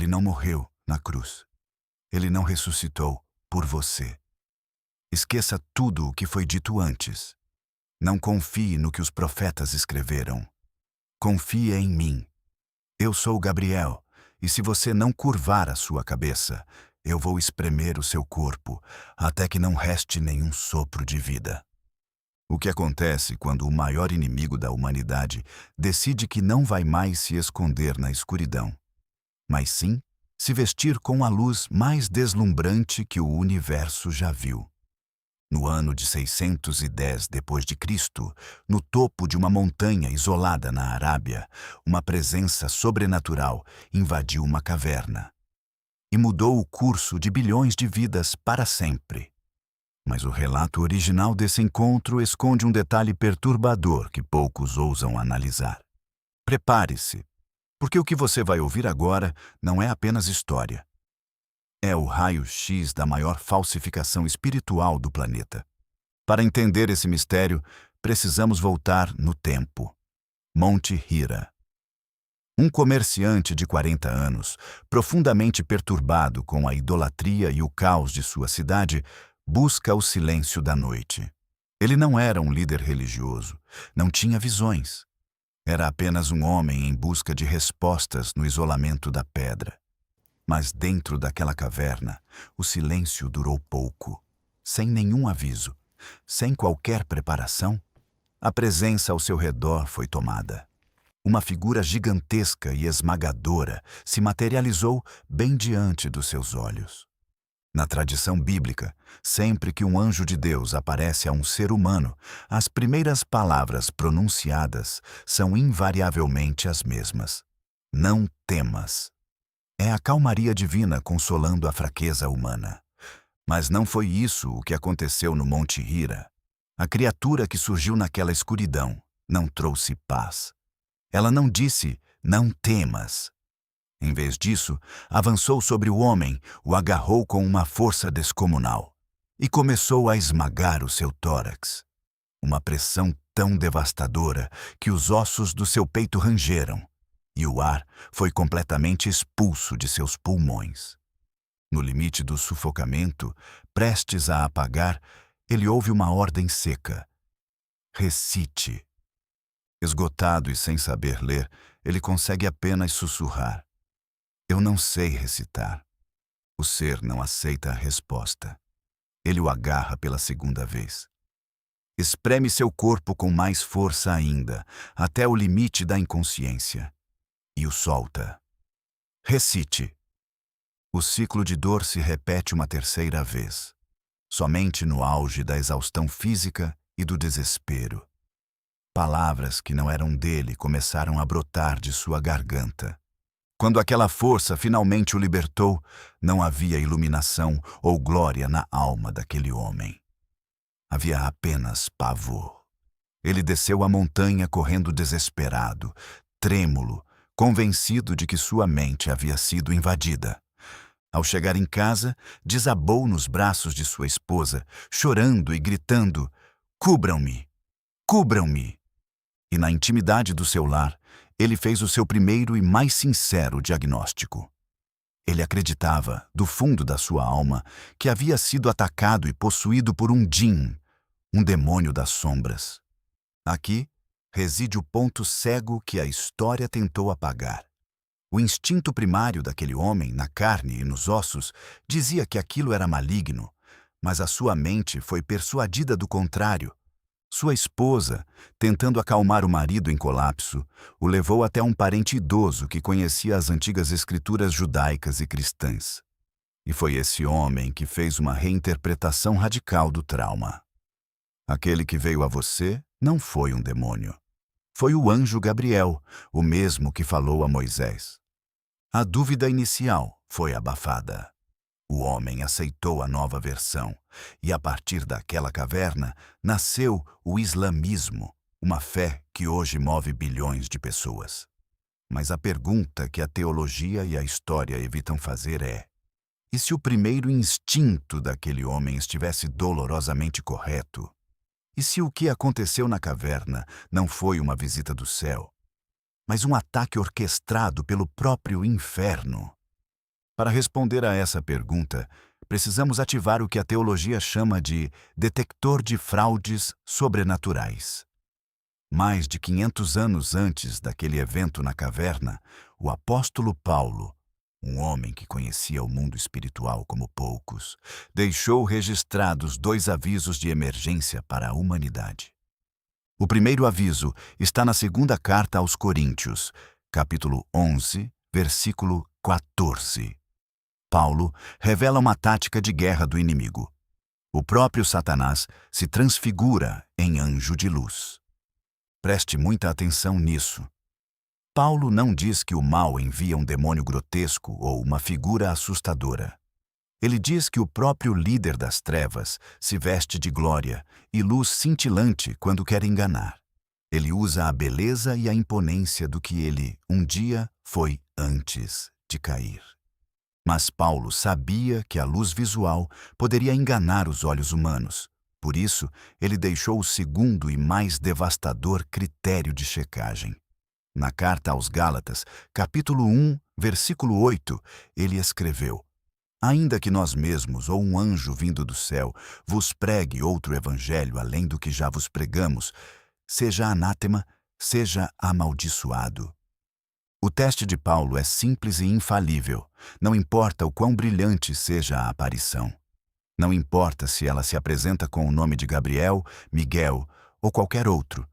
Ele não morreu na cruz. Ele não ressuscitou por você. Esqueça tudo o que foi dito antes. Não confie no que os profetas escreveram. Confie em mim. Eu sou Gabriel, e se você não curvar a sua cabeça, eu vou espremer o seu corpo, até que não reste nenhum sopro de vida. O que acontece quando o maior inimigo da humanidade decide que não vai mais se esconder na escuridão, mas sim se vestir com a luz mais deslumbrante que o universo já viu? No ano de 610 depois de Cristo, no topo de uma montanha isolada na Arábia, uma presença sobrenatural invadiu uma caverna e mudou o curso de bilhões de vidas para sempre. Mas o relato original desse encontro esconde um detalhe perturbador que poucos ousam analisar. Prepare-se, porque o que você vai ouvir agora não é apenas história. É o raio-x da maior falsificação espiritual do planeta. Para entender esse mistério, precisamos voltar no tempo. Monte Hira. Um comerciante de 40 anos, profundamente perturbado com a idolatria e o caos de sua cidade, busca o silêncio da noite. Ele não era um líder religioso, não tinha visões. Era apenas um homem em busca de respostas no isolamento da pedra. Mas dentro daquela caverna, o silêncio durou pouco. Sem nenhum aviso, sem qualquer preparação, a presença ao seu redor foi tomada. Uma figura gigantesca e esmagadora se materializou bem diante dos seus olhos. Na tradição bíblica, sempre que um anjo de Deus aparece a um ser humano, as primeiras palavras pronunciadas são invariavelmente as mesmas. Não temas. É a calmaria divina consolando a fraqueza humana. Mas não foi isso o que aconteceu no Monte Hira. A criatura que surgiu naquela escuridão não trouxe paz. Ela não disse, não temas. Em vez disso, avançou sobre o homem, o agarrou com uma força descomunal e começou a esmagar o seu tórax. Uma pressão tão devastadora que os ossos do seu peito rangeram e o ar foi completamente expulso de seus pulmões. No limite do sufocamento, prestes a apagar, ele ouve uma ordem seca. Recite. Esgotado e sem saber ler, ele consegue apenas sussurrar. Eu não sei recitar. O ser não aceita a resposta. Ele o agarra pela segunda vez. Espreme seu corpo com mais força ainda, até o limite da inconsciência. E o solta. Recite. O ciclo de dor se repete uma terceira vez, somente no auge da exaustão física e do desespero. Palavras que não eram dele começaram a brotar de sua garganta. Quando aquela força finalmente o libertou, não havia iluminação ou glória na alma daquele homem. Havia apenas pavor. Ele desceu a montanha correndo desesperado, trêmulo, convencido de que sua mente havia sido invadida. Ao chegar em casa, desabou nos braços de sua esposa, chorando e gritando, "Cubram-me! Cubram-me!" E na intimidade do seu lar, ele fez o seu primeiro e mais sincero diagnóstico. Ele acreditava, do fundo da sua alma, que havia sido atacado e possuído por um djinn, um demônio das sombras. Aqui reside o ponto cego que a história tentou apagar. O instinto primário daquele homem, na carne e nos ossos, dizia que aquilo era maligno, mas a sua mente foi persuadida do contrário. Sua esposa, tentando acalmar o marido em colapso, o levou até um parente idoso que conhecia as antigas escrituras judaicas e cristãs. E foi esse homem que fez uma reinterpretação radical do trauma. Aquele que veio a você não foi um demônio. Foi o anjo Gabriel, o mesmo que falou a Moisés. A dúvida inicial foi abafada. O homem aceitou a nova versão, e a partir daquela caverna nasceu o islamismo, uma fé que hoje move bilhões de pessoas. Mas a pergunta que a teologia e a história evitam fazer é: e se o primeiro instinto daquele homem estivesse dolorosamente correto? E se o que aconteceu na caverna não foi uma visita do céu, mas um ataque orquestrado pelo próprio inferno? Para responder a essa pergunta, precisamos ativar o que a teologia chama de detector de fraudes sobrenaturais. Mais de 500 anos antes daquele evento na caverna, o apóstolo Paulo, um homem que conhecia o mundo espiritual como poucos, deixou registrados 2 avisos de emergência para a humanidade. O primeiro aviso está na segunda carta aos Coríntios, capítulo 11, versículo 14. Paulo revela uma tática de guerra do inimigo. O próprio Satanás se transfigura em anjo de luz. Preste muita atenção nisso. Paulo não diz que o mal envia um demônio grotesco ou uma figura assustadora. Ele diz que o próprio líder das trevas se veste de glória e luz cintilante quando quer enganar. Ele usa a beleza e a imponência do que ele, um dia, foi antes de cair. Mas Paulo sabia que a luz visual poderia enganar os olhos humanos. Por isso, ele deixou o segundo e mais devastador critério de checagem. Na carta aos Gálatas, capítulo 1, versículo 8, ele escreveu: Ainda que nós mesmos ou um anjo vindo do céu vos pregue outro evangelho além do que já vos pregamos, seja anátema, seja amaldiçoado. O teste de Paulo é simples e infalível. Não importa o quão brilhante seja a aparição. Não importa se ela se apresenta com o nome de Gabriel, Miguel ou qualquer outro.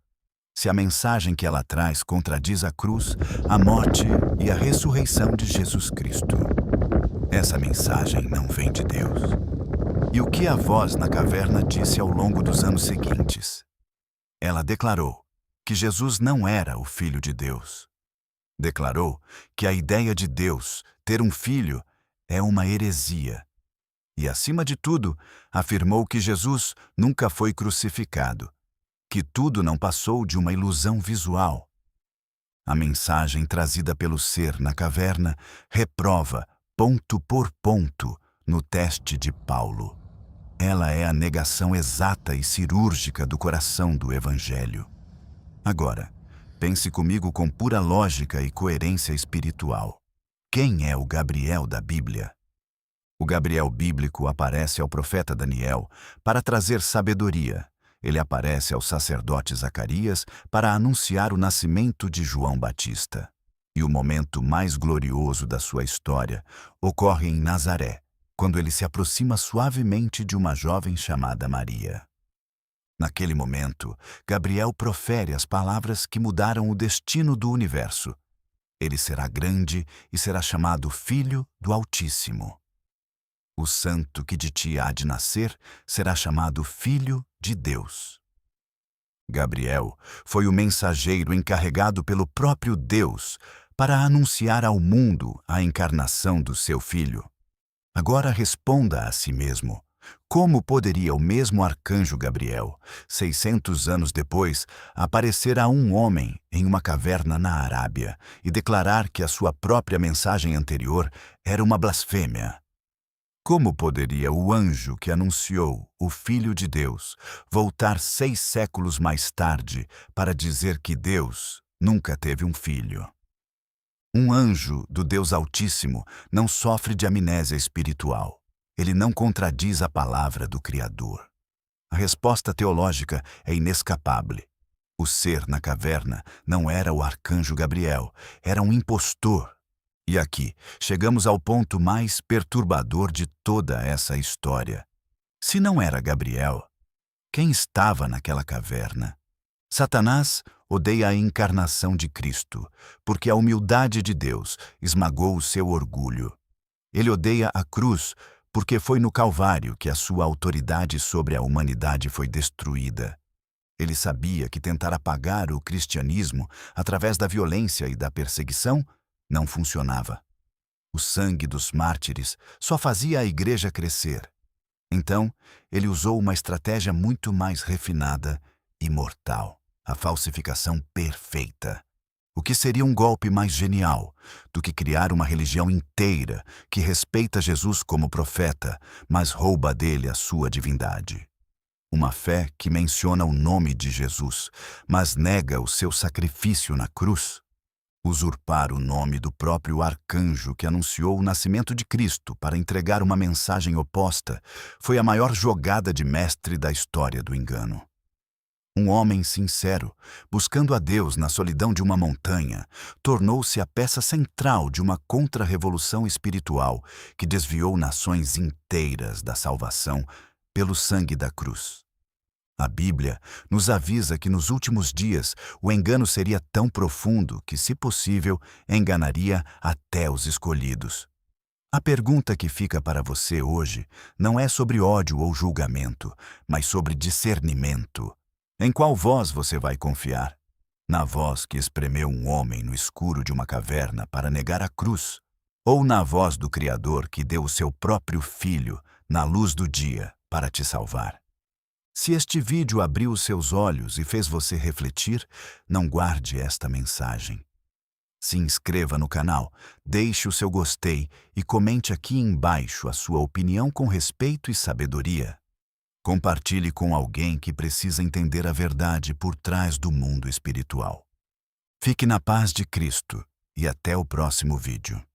Se a mensagem que ela traz contradiz a cruz, a morte e a ressurreição de Jesus Cristo. Essa mensagem não vem de Deus. E o que a voz na caverna disse ao longo dos anos seguintes? Ela declarou que Jesus não era o Filho de Deus. Declarou que a ideia de Deus ter um filho é uma heresia. E, acima de tudo, afirmou que Jesus nunca foi crucificado, que tudo não passou de uma ilusão visual. A mensagem trazida pelo ser na caverna reprova, ponto por ponto, no teste de Paulo. Ela é a negação exata e cirúrgica do coração do Evangelho. Agora, pense comigo com pura lógica e coerência espiritual. Quem é o Gabriel da Bíblia? O Gabriel bíblico aparece ao profeta Daniel para trazer sabedoria. Ele aparece ao sacerdote Zacarias para anunciar o nascimento de João Batista. E o momento mais glorioso da sua história ocorre em Nazaré, quando ele se aproxima suavemente de uma jovem chamada Maria. Naquele momento, Gabriel profere as palavras que mudaram o destino do universo. Ele será grande e será chamado Filho do Altíssimo. O santo que de ti há de nascer será chamado Filho de Deus. Gabriel foi o mensageiro encarregado pelo próprio Deus para anunciar ao mundo a encarnação do seu filho. Agora responda a si mesmo: como poderia o mesmo arcanjo Gabriel, 600 anos depois, aparecer a um homem em uma caverna na Arábia e declarar que a sua própria mensagem anterior era uma blasfêmia? Como poderia o anjo que anunciou o Filho de Deus voltar 6 séculos mais tarde para dizer que Deus nunca teve um filho? Um anjo do Deus Altíssimo não sofre de amnésia espiritual. Ele não contradiz a palavra do Criador. A resposta teológica é inescapável. O ser na caverna não era o arcanjo Gabriel, era um impostor. E aqui chegamos ao ponto mais perturbador de toda essa história. Se não era Gabriel, quem estava naquela caverna? Satanás odeia a encarnação de Cristo, porque a humildade de Deus esmagou o seu orgulho. Ele odeia a cruz, porque foi no Calvário que a sua autoridade sobre a humanidade foi destruída. Ele sabia que tentar apagar o cristianismo através da violência e da perseguição não funcionava. O sangue dos mártires só fazia a igreja crescer. Então, ele usou uma estratégia muito mais refinada e mortal, a falsificação perfeita. O que seria um golpe mais genial do que criar uma religião inteira que respeita Jesus como profeta, mas rouba dele a sua divindade? Uma fé que menciona o nome de Jesus, mas nega o seu sacrifício na cruz? Usurpar o nome do próprio arcanjo que anunciou o nascimento de Cristo para entregar uma mensagem oposta foi a maior jogada de mestre da história do engano. Um homem sincero, buscando a Deus na solidão de uma montanha, tornou-se a peça central de uma contra-revolução espiritual que desviou nações inteiras da salvação pelo sangue da cruz. A Bíblia nos avisa que nos últimos dias o engano seria tão profundo que, se possível, enganaria até os escolhidos. A pergunta que fica para você hoje não é sobre ódio ou julgamento, mas sobre discernimento. Em qual voz você vai confiar? Na voz que espremeu um homem no escuro de uma caverna para negar a cruz? Ou na voz do Criador que deu o seu próprio Filho na luz do dia para te salvar? Se este vídeo abriu os seus olhos e fez você refletir, não guarde esta mensagem. Se inscreva no canal, deixe o seu gostei e comente aqui embaixo a sua opinião com respeito e sabedoria. Compartilhe com alguém que precisa entender a verdade por trás do mundo espiritual. Fique na paz de Cristo e até o próximo vídeo.